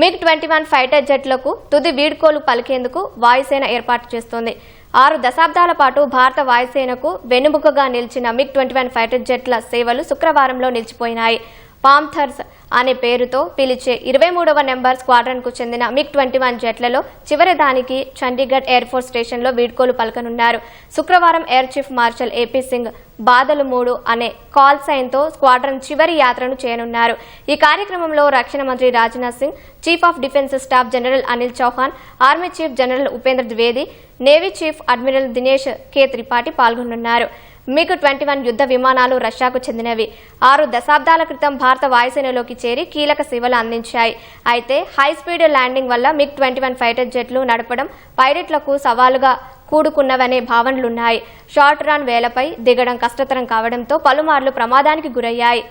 MiG-21 fighter జెట్లకు తుది వీడ్కోలు పలికేందుకు వాయుసేన ఏర్పాటు చేస్తోంది. 6 దశాబ్దాల పాటు భారత వాయుసేనకు వెన్నుముకగా నిలిచిన MiG-21 ఫైటర్ జెట్ల సేవలు శుక్రవారంలో నిలిచిపోయినాయి. పాంథర్స్ అనే పేరుతో పిలిచే 23వ నెంబర్ స్క్వాడ్రన్కు చెందిన MiG-21 జెట్లలో చివరిదానికి చండీగఢ్ ఎయిర్ ఫోర్స్ స్టేషన్లో వీడ్కోలు పలకనున్నారు. శుక్రవారం air chief marshal AP Singh Badal 3 అనే కాల్ సైన్తో స్క్వాడ్రన్ చివరి యాత్రను చేయనున్నారు. ఈ కార్యక్రమంలో రక్షణ మంత్రి Rajnath Singh, chief of defence staff general Anil Chauhan, army chief general Upendra Dwivedi, navy chief admiral Dinesh K Tripathi పాల్గొనున్నారు. MiG-21 యుద్ధ విమానాలు రష్యాకు చెందినవి. 6 దశాబ్దాల క్రితం భారత వాయుసేనలోకి చేరి కీలక సేవలు అందించాయి. అయితే హై స్పీడ్ ల్యాండింగ్ వల్ల MiG-21 ఫైటర్ జెట్లు నడపడం పైలట్లకు సవాలుగా కూడుకున్నవనే భావనలున్నాయి. షార్ట్ రన్ వేలపై దిగడం కష్టతరం కావడంతో పలుమార్లు ప్రమాదానికి గురయ్యాయి.